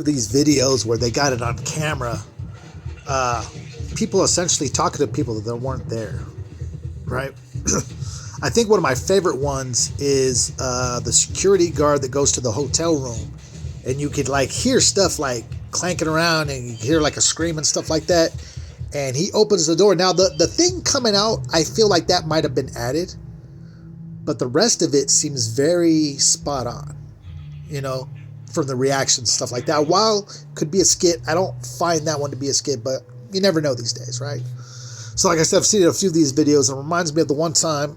These videos where they got it on camera, people essentially talking to people that weren't there, right? I think one of my favorite ones is the security guard that goes to the hotel room, and you could like hear stuff like clanking around, and you hear like a scream and stuff like that. And he opens the door. Now the thing coming out, I feel like that might have been added, but the rest of it seems very spot on, you know, from the reactions, stuff like that. While could be a skit, I don't find that one to be a skit, but you never know these days, right? So like I said, I've seen a few of these videos, and it reminds me of the one time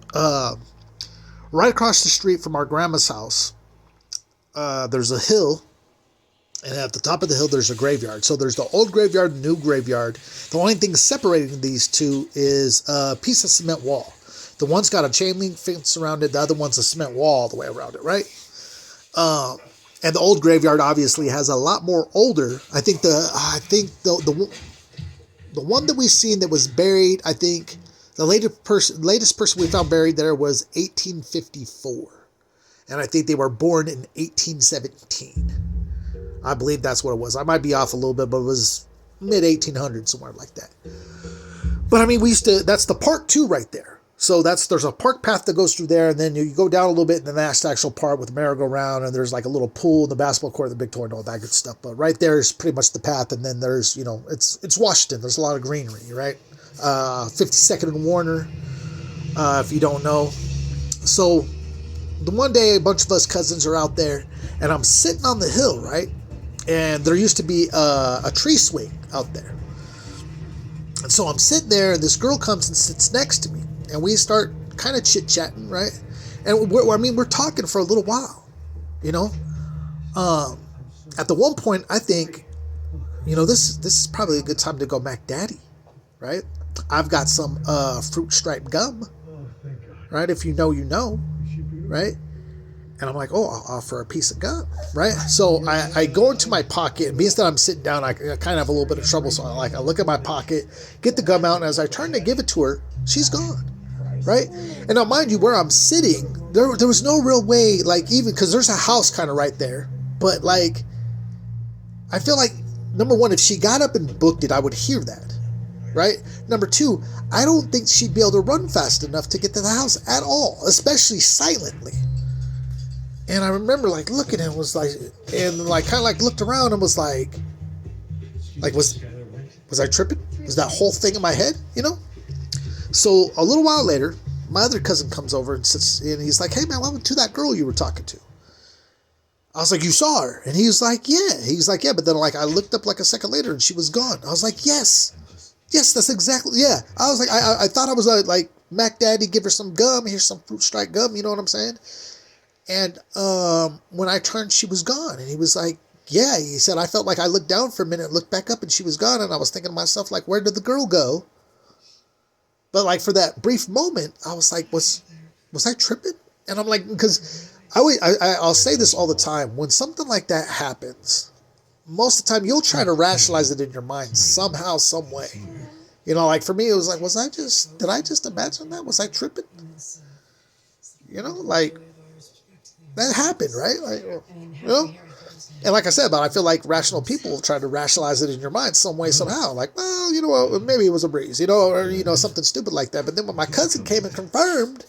right across the street from our grandma's house, there's a hill, and at the top of the hill there's a graveyard. So there's the old graveyard and new graveyard. The only thing separating these two is a piece of cement wall. The one's got a chain link fence around it, the other one's a cement wall all the way around it, right? And the old graveyard obviously has a lot more older. I think the one that we've seen that was buried, I think the latest person we found buried there was 1854. And I think they were born in 1817. I believe that's what it was. I might be off a little bit, but it was mid 1800s, somewhere like that. But I mean, that's the part 2 right there. So there's a park path that goes through there, and then you go down a little bit, and then that's the actual part with the merry-go-round, and there's like a little pool, the basketball court, the big toy, and all that good stuff. But right there is pretty much the path, and then there's, it's Washington. There's a lot of greenery, right? 52nd and Warner, if you don't know. So the one day, a bunch of us cousins are out there, and I'm sitting on the hill, right? And there used to be a tree swing out there. And so I'm sitting there, and this girl comes and sits next to me. And we start kind of chit-chatting, right? And we're talking for a little while, you know? At the one point, I think, this is probably a good time to go Mac Daddy, right? I've got some fruit stripe gum, right? If you know, you know, right? And I'm like, oh, I'll offer a piece of gum, right? So I go into my pocket, and being that I'm sitting down, I kind of have a little bit of trouble. So I look at my pocket, get the gum out, and as I turn to give it to her, she's gone. Right? And now, mind you, where I'm sitting, there was no real way, like, even because there's a house kind of right there. But, like, I feel like, number one, if she got up and booked it, I would hear that. Right? Number two, I don't think she'd be able to run fast enough to get to the house at all, especially silently. And I remember, like, looking at it, was like, and, like, kind of, like, looked around and was like, was I tripping? Was that whole thing in my head, So a little while later, my other cousin comes over and sits, and he's like, "Hey man, what happened to that girl you were talking to?" I was like, "You saw her?" And he was like, "Yeah." He's like, "Yeah," but then like I looked up like a second later and she was gone. I was like, "Yes, that's exactly, yeah." I was like, I thought I was like Mac Daddy, give her some gum. Here's some fruit stripe gum. You know what I'm saying? And when I turned, she was gone. And he was like, "Yeah." He said, "I felt like I looked down for a minute, looked back up, and she was gone." And I was thinking to myself, like, where did the girl go? But like for that brief moment, I was like, was I tripping? And I'm like, because I'll say this all the time. When something like that happens, most of the time you'll try to rationalize it in your mind somehow, some way. Like for me, it was like, did I just imagine that? Was I tripping? Like that happened, right? Like, And like I said, but I feel like rational people try to rationalize it in your mind some way, somehow. Like, well, maybe it was a breeze, or something stupid like that. But then when my cousin came and confirmed,